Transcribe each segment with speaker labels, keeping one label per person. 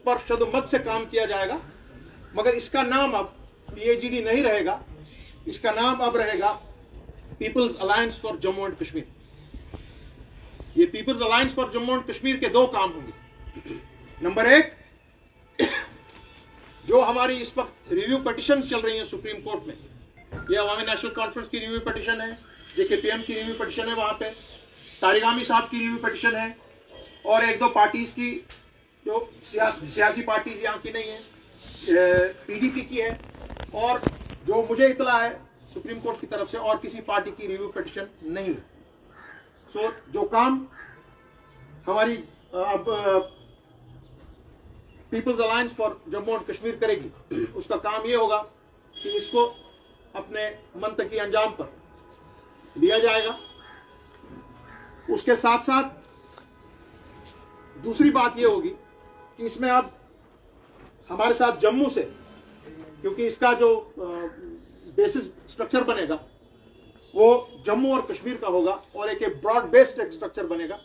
Speaker 1: स्पर्श मत से काम किया जाएगा, मगर इसका नाम अब PAGD नहीं रहेगा, इसका नाम अब रहेगा people's alliance for Jammu and Kashmir. ये people's alliance for Jammu and Kashmir के दो काम होंगे। नंबर एक, जो हमारी इस वक्त रिव्यू पिटिशन चल रही है सुप्रीम कोर्ट में, ये अवामी नेशनल कॉन्फ्रेंस की रिव्यू पिटिशन है, JKPM की रिव्यू पिटिशन है, वहां पे तारिक आमी साहब की रिव्यू पिटिशन है, और एक दो पार्टीज की जो सियासी पार्टीज यहाँ की नहीं है, PDP की है, और जो मुझे इतला है सुप्रीम कोर्ट की तरफ से और किसी पार्टी की रिव्यू पिटिशन नहीं है। सो जो काम हमारी अब people's alliance for Jammu and Kashmir करेगी, उसका काम ये होगा कि इसको अपने मंतकी अंजाम पर दिया जाएगा। उसके साथ साथ दूसरी बात ये होगी कि इसमें अब हमारे साथ जम्मू से, क्योंकि इसका जो बेसिस स्ट्रक्चर बनेगा वो जम्मू और कश्मीर का होगा और एक ब्रॉड बेस्ड एक स्ट्रक्चर बनेगा,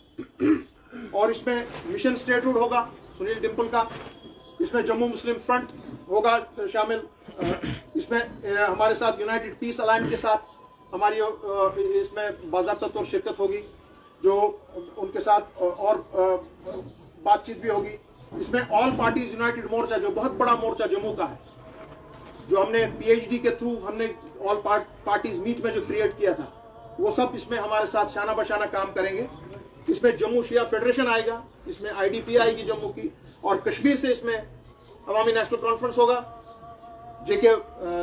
Speaker 1: और इसमें मिशन स्टेटहुड होगा सुनील डिम्पल का, इसमें जम्मू मुस्लिम फ्रंट होगा शामिल, इसमें हमारे साथ यूनाइटेड पीस अलायंस के साथ हमारी इसमें बाज़ाब्ता तौर शिरकत होगी, जो उनके साथ और बातचीत भी होगी। इसमें ऑल पार्टीज यूनाइटेड मोर्चा, जो बहुत बड़ा मोर्चा जम्मू का है, जो हमने PhD के थ्रू हमने ऑल पार्टीज मीट में जो क्रिएट किया था, वो सब इसमें हमारे साथ शाना बशाना काम करेंगे। इसमें जम्मू शिया फेडरेशन आएगा, इसमें IDP आएगी जम्मू की, और कश्मीर से इसमें अवामी नेशनल कॉन्फ्रेंस होगा, JK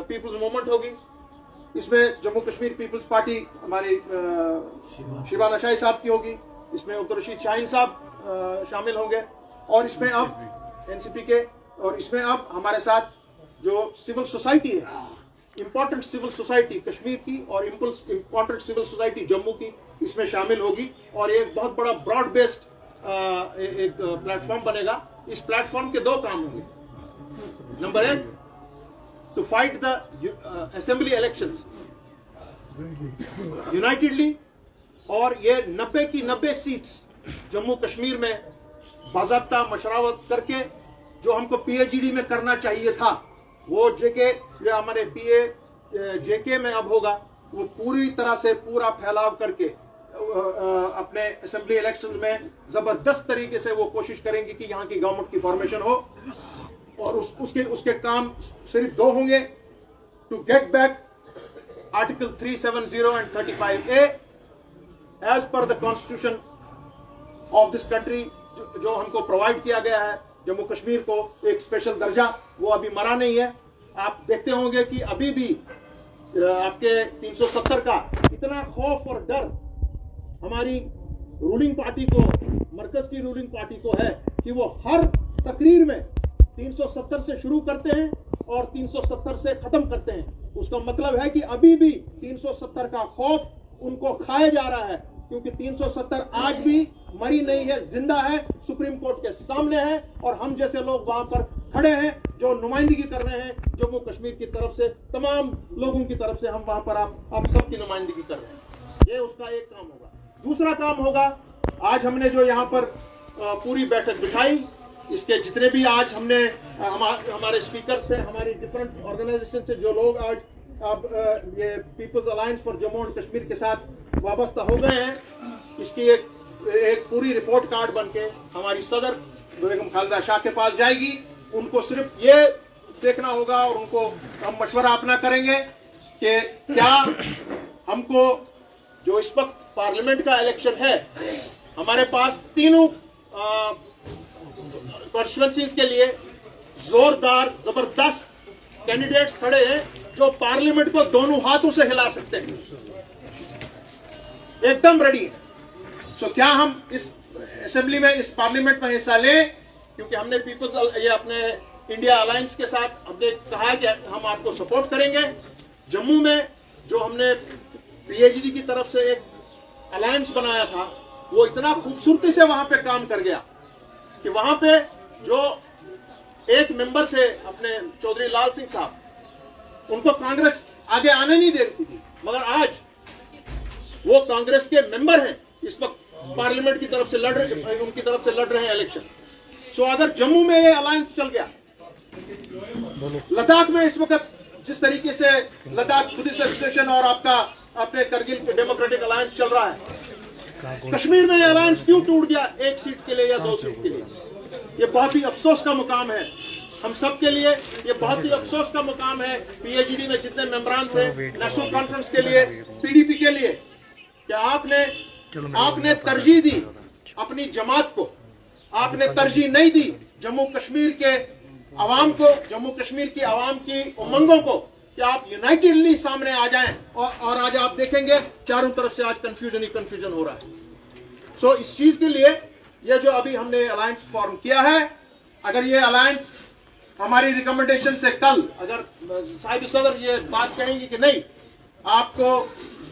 Speaker 1: पीपल्स मूवमेंट होगी, इसमें जम्मू कश्मीर पीपल्स पार्टी हमारी शिबाना शाही साहब की होगी, इसमें अब्दुल रशीद शाहीन साहब शामिल होंगे, और इसमें अब NCP के, और इसमें अब हमारे साथ जो सिविल सोसाइटी है, इंपॉर्टेंट सिविल सोसाइटी कश्मीर की और इंपॉर्टेंट सिविल सोसाइटी जम्मू की इसमें शामिल होगी, और एक बहुत बड़ा ब्रॉड बेस्ड एक प्लेटफॉर्म बनेगा। इस प्लेटफॉर्म के दो काम होंगे। नंबर एक, to fight the assembly elections unitedly, और ये 90 की 90 सीट्स जम्मू कश्मीर में बाज़ाब्ता मशरावत करके जो हमको PAGD में करना चाहिए था, वो JK या हमारे JK में अब होगा, वो पूरी तरह से पूरा फैलाव करके अपने असेंबली इलेक्शन में जबरदस्त तरीके से वो कोशिश करेंगे कि यहाँ की गवर्नमेंट की फॉर्मेशन हो, और उसके काम सिर्फ दो होंगे, to get back article 370 and 35A as per the constitution of this country, जो हमको प्रोवाइड किया गया है जम्मू कश्मीर को एक स्पेशल दर्जा, वो अभी मरा नहीं है। आप देखते होंगे कि अभी भी आपके 370 का इतना खौफ और डर हमारी रूलिंग पार्टी को, मरकज की रूलिंग पार्टी को है कि वो हर तकरीर में 370 से शुरू करते हैं और 370 से खत्म करते हैं। उसका मतलब है कि अभी भी 370 का खौफ उनको खाया जा रहा है, क्योंकि 370 आज भी मरी नहीं है, जिंदा है, सुप्रीम कोर्ट के सामने है, और हम जैसे लोग वहां पर खड़े हैं जो नुमाइंदगी कर रहे हैं जम्मू कश्मीर की तरफ से, तमाम लोगों की तरफ से हम वहां पर आप सबकी नुमाइंदगी कर रहे हैं। ये उसका एक काम होगा। दूसरा काम होगा, आज हमने जो यहाँ पर पूरी बैठक बिठाई, इसके जितने भी आज हमने हमारे स्पीकर थे, हमारी डिफरेंट ऑर्गेनाइजेशन से जो लोग आज अब ये people's alliance for Jammu and Kashmir के साथ वाबस्ता हो गए हैं, इसकी एक पूरी रिपोर्ट कार्ड बनके हमारी सदर बेगम खालिदा शाह के पास जाएगी। उनको सिर्फ ये देखना होगा, और उनको हम मशवरा अपना करेंगे कि क्या हमको जो इस वक्त पार्लियामेंट का इलेक्शन है, हमारे पास तीनों कॉन्स्टिट्यूएंसीज के लिए जोरदार जबरदस्त कैंडिडेट्स खड़े हैं जो पार्लियामेंट को दोनों हाथों से हिला सकते हैं, एकदम रेडी है। सो क्या हम इस असेंबली में, इस पार्लियामेंट में हिस्सा लें? क्योंकि हमने पीपल्स ये अपने इंडिया अलायंस के साथ हमने कहा कि हम आपको सपोर्ट करेंगे। जम्मू में जो हमने PAGD की तरफ से एक अलायंस बनाया था, वो इतना खूबसूरती से वहां पे काम कर गया कि वहां पे जो एक मेंबर थे अपने चौधरी लाल सिंह साहब, उनको कांग्रेस आगे आने नहीं दे रही थी, मगर आज वो कांग्रेस के मेंबर हैं, इस वक्त पार्लियामेंट की तरफ से लड़ रहे, उनकी तरफ से लड़ रहे हैं इलेक्शन। सो अगर जम्मू में ये अलायंस चल गया, लद्दाख में इस वक्त जिस तरीके से लद्दाख बुद्धिस्ट एसोसिएशन और आपका अपने करगिल डेमोक्रेटिक अलायंस चल रहा है, कश्मीर में ये अलायंस क्यों टूट गया 1 सीट के लिए या 2 सीट के लिए? ये बहुत ही अफसोस का मुकाम है हम सब के लिए, ये बहुत ही अफसोस का मुकाम है पीएचडी में जितने मेंबरान थे नेशनल कॉन्फ्रेंस के लिए, पीडीपी के लिए, कि आपने तरजीह दी अपनी जमात को, आपने तरजीह नहीं दी जम्मू कश्मीर के आवाम को, जम्मू कश्मीर की आवाम की उमंगों को, कि आप यूनाइटेडली सामने आ जाएं। और आज आप देखेंगे चारों तरफ से आज कंफ्यूजन ही कंफ्यूजन हो रहा है। सो इस चीज के लिए ये जो अभी हमने अलायंस फॉर्म किया है, अगर ये अलायंस हमारी रिकमेंडेशन से कल अगर साहिब सदर ये बात कहेंगे कि नहीं आपको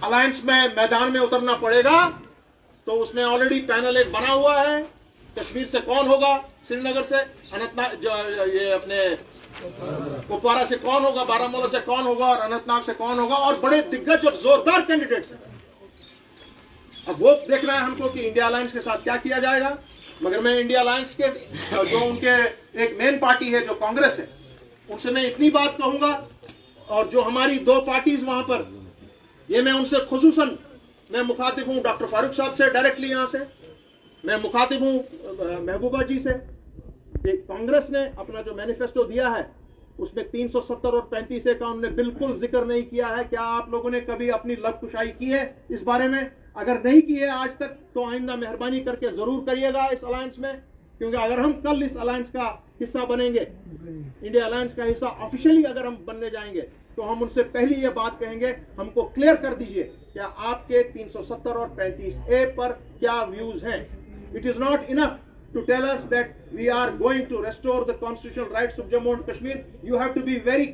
Speaker 1: अलायंस में मैदान में उतरना पड़ेगा, तो उसमें ऑलरेडी पैनल एक बना हुआ है। कश्मीर से कौन होगा, श्रीनगर से, अनंतनाग ये अपने कुपवारा से कौन होगा, बारामूला से कौन होगा और अनंतनाग से कौन होगा, और बड़े दिग्गज और जोरदार कैंडिडेट्स हैं। अब वो देखना है हमको कि इंडिया अलायंस के साथ क्या किया जाएगा। मगर मैं इंडिया अलायंस के जो उनके एक मेन पार्टी है जो कांग्रेस है, उनसे मैं इतनी बात कहूंगा, और जो हमारी 2 पार्टीज वहां पर, ये मैं उनसे खुसूसन मैं मुखातिब हूं डॉक्टर फारूक साहब से डायरेक्टली, यहां से मैं मुखातिब हूं महबूबा जी से। कांग्रेस ने अपना जो मैनिफेस्टो दिया है उसमें 370 और 35 का उन्होंने बिल्कुल जिक्र नहीं किया है। क्या आप लोगों ने कभी अपनी लबकुशाई की है इस बारे में? अगर नहीं की है आज तक, तो आइंदा मेहरबानी करके जरूर करिएगा इस अलायंस में, क्योंकि अगर हम कल इस अलायंस का हिस्सा बनेंगे, इंडिया अलायंस का हिस्सा ऑफिशियली अगर हम बनने जाएंगे, तो हम उनसे पहली ये बात कहेंगे, हमको क्लियर कर दीजिए क्या आपके 370 और 35A पर क्या व्यूज हैं। It is not enough to tell us that we are going to restore the constitutional rights of Jammu and Kashmir. You have to be very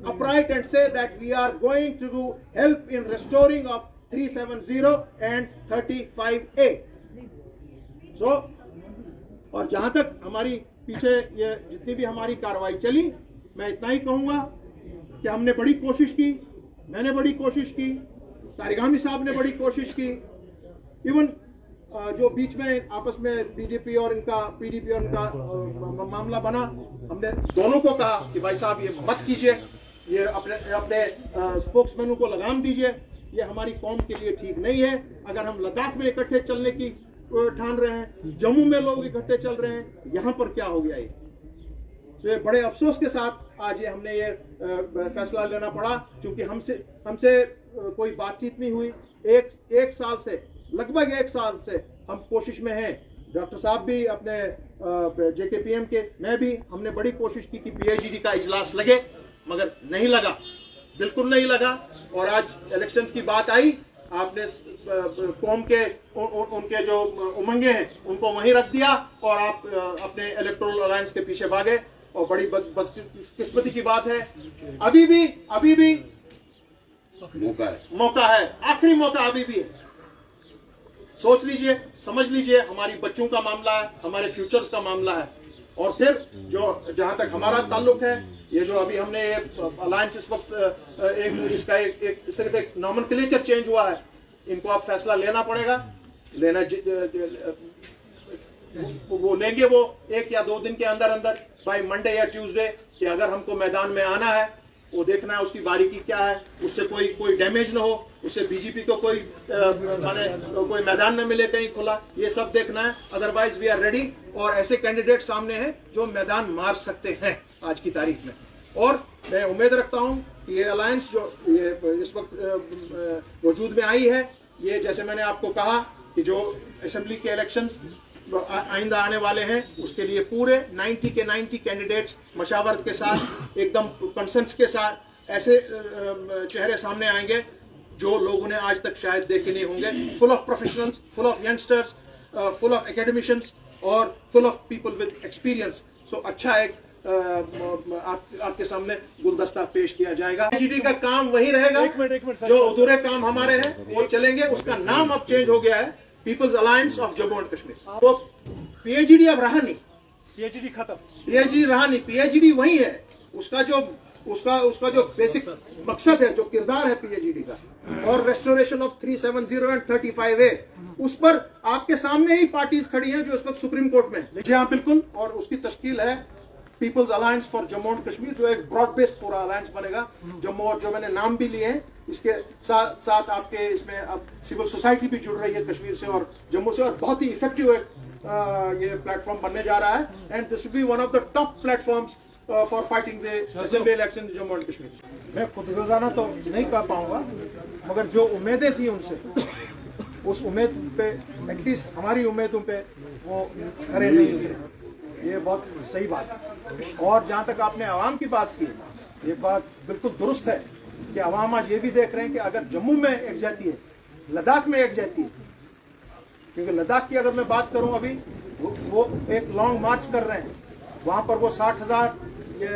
Speaker 1: upright and say that we are going to do help in restoring of 370 and 35A. So, और जहां तक हमारी पीछे ये जितनी भी हमारी कार्रवाई चली, मैं इतना ही कहूंगा कि हमने बड़ी कोशिश की, मैंने बड़ी कोशिश की, तारिगामी साहब ने बड़ी कोशिश की, इवन जो बीच में आपस में बीजेपी और इनका पीडीपी और इनका मामला बना, हमने दोनों को कहा कि भाई साहब ये मत कीजिए, ये अपने स्पोक्समैनों को लगाम दीजिए, ये हमारी कौम के लिए ठीक नहीं है। अगर हम लद्दाख में इकट्ठे चलने की ठान रहे हैं, जम्मू में लोग इकट्ठे चल रहे हैं, यहाँ पर क्या हो गया ये? तो ये बड़े अफसोस के साथ आज ये हमने ये फैसला लेना पड़ा, क्योंकि हमसे कोई बातचीत नहीं हुई। एक साल से, लगभग 1 साल से हम कोशिश में हैं। डॉक्टर साहब भी अपने जेकेपीएम के, मैं भी, हमने बड़ी कोशिश की कि पीएचडी का इजलास लगे, मगर नहीं लगा, बिल्कुल नहीं लगा। और आज इलेक्शंस की बात आई, आपने कौम के उनके जो उमंगे हैं उनको वहीं रख दिया और आप अपने इलेक्टोरल अलायंस के पीछे भागे। और बड़ी बदकिस्मती की बात है, अभी भी मौका है, आखिरी मौका अभी भी है। सोच लीजिए, समझ लीजिए, हमारी बच्चों का मामला है, हमारे फ्यूचर्स का मामला है। और फिर जो जहां तक हमारा ताल्लुक है, ये जो अभी हमने अलायंस इस वक्त इसका सिर्फ एक नॉमेनक्लेचर चेंज हुआ है, इनको अब फैसला लेना पड़ेगा, वो लेंगे वो 1 या 2 दिन के अंदर बाय मंडे या ट्यूसडे, कि अगर हमको मैदान में आना है, वो देखना है उसकी बारीकी क्या है, उससे कोई डैमेज ना हो, उससे बीजेपी को कोई मैदान न मिले कहीं खुला, ये सब देखना है। अदरवाइज वी आर रेडी, और ऐसे कैंडिडेट सामने हैं जो मैदान मार सकते हैं आज की तारीख में। और मैं उम्मीद रखता हूं कि ये अलायंस जो ये इस वक्त वजूद में आई है, ये जैसे मैंने आपको कहा कि जो असेंबली के इलेक्शंस आइंदा आने वाले हैं, उसके लिए पूरे 90 के 90 कैंडिडेट्स मशावरत के साथ, एकदम कंसेंस के साथ ऐसे चेहरे सामने आएंगे जो लोगों ने आज तक शायद देखे नहीं होंगे। Full of professionals, full of youngsters, full of academicians और full of people with experience. So अच्छा एक आपके सामने गुलदस्ता पेश किया जाएगा। पीएचडी का काम वही रहेगा, एक मिनट जो अधूरे काम हमारे हैं वो चलेंगे। उसका नाम अब चेंज हो गया है, people's alliance of Jammu and Kashmir. तो पीएचडी अब रहा नहीं, पीएचडी खत्म, पीएचडी रहा नहीं, पीएचडी वही है। उसका जो उसका जो बेसिक मकसद है, जो किरदार है PAGD का, और रेस्टोरेशन ऑफ 370 एंड 35A, उस पर आपके सामने ही पार्टीज खड़ी हैं जो इस वक्त सुप्रीम कोर्ट में। जी हाँ, बिल्कुल। और उसकी तश्कील है people's alliance for Jammu and Kashmir, जो एक ब्रॉड बेस्ड पूरा अलायंस बनेगा जम्मू, और जो मैंने नाम भी लिए हैं इसके साथ साथ आपके इसमें अब सिविल सोसाइटी भी जुड़ रही है कश्मीर से और जम्मू से, और बहुत ही इफेक्टिव एक ये प्लेटफॉर्म बनने जा रहा है। And this will be one of the top platforms for fighting the assembly election Jammu and Kashmir. मैं खुदगुजाना तो नहीं कह पाऊंगा, मगर जो उम्मीदें थी उनसे, उस उम्मीद पे, एटलीस्ट हमारी उम्मीदों पे वो खरे नहीं हुए। ये बहुत सही बात है। और जहाँ तक आपने आवाम की बात की, ये बात बिल्कुल दुरुस्त है कि आवाम आज ये भी देख रहे हैं कि अगर जम्मू में एक जाती है, लद्दाख में एक जाती है, क्योंकि लद्दाख की अगर मैं बात करूं, अभी वो एक लॉन्ग मार्च कर रहे हैं, वहां पर वो 60,000 ये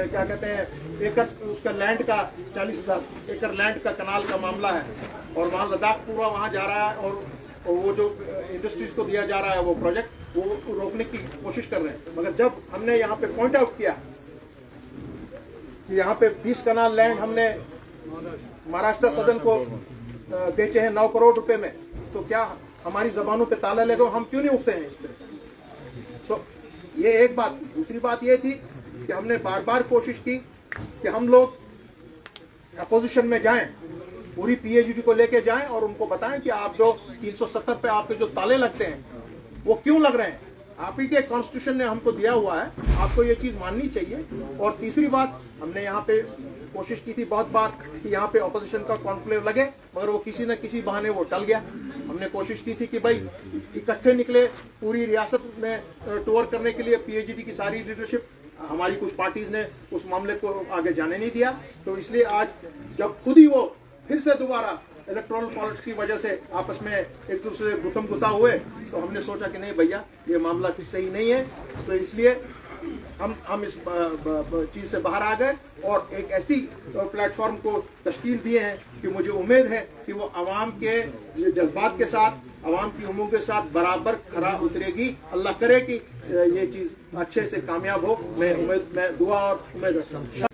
Speaker 1: क्या कहते हैं एकड़ उसका लैंड का, 40,000 एकड़ लैंड का कनाल का मामला है, और वहां लद्दाख पूरा वहां जा रहा है, और वो जो इंडस्ट्रीज को दिया जा रहा है वो प्रोजेक्ट वो रोकने की कोशिश कर रहे हैं। मगर जब हमने यहाँ पे पॉइंट आउट किया कि यहाँ पे 20 कनाल लैंड हमने महाराष्ट्र सदन को बेचे हैं 9 करोड़ रुपए में, तो क्या हमारी जबानों पे ताला लगे, हम क्यों नहीं उठते हैं इस तरह से? सो ये एक बात थी। दूसरी बात ये थी कि हमने बार बार कोशिश की कि हम लोग अपोजिशन में जाएं, पूरी PAGD को लेके जाएं और उनको बताएं कि आप जो 370 पे आपके जो ताले लगते हैं वो क्यों लग रहे हैं, आप ही के कॉन्स्टिट्यूशन ने हमको दिया हुआ है, आपको ये चीज माननी चाहिए। और तीसरी बात, हमने यहाँ पे कोशिश की थी बहुत बार कि यहाँ पे ऑपोजिशन का कॉन्क्लेव लगे, मगर वो किसी न किसी बहाने वो टल गया। हमने कोशिश की थी कि भाई इकट्ठे निकले पूरी रियासत में टूर करने के लिए, PAGD की सारी लीडरशिप, हमारी कुछ पार्टीज ने उस मामले को आगे जाने नहीं दिया। तो इसलिए आज जब खुद ही वो फिर से दोबारा इलेक्ट्रल पॉलिटिक्स की वजह से आपस में एक दूसरे से गुतम गुता हुए, तो हमने सोचा कि नहीं भैया, ये मामला सही नहीं है। तो इसलिए हम इस चीज से बाहर आ गए और एक ऐसी प्लेटफॉर्म को तश्कील दिए हैं कि मुझे उम्मीद है कि वो आवाम के जज्बात के साथ, आवाम की उम्मीदों के साथ बराबर खरा उतरेगी। अल्लाह करे कि ये चीज अच्छे से कामयाब हो। मैं दुआ और उम्मीद रखता हूँ।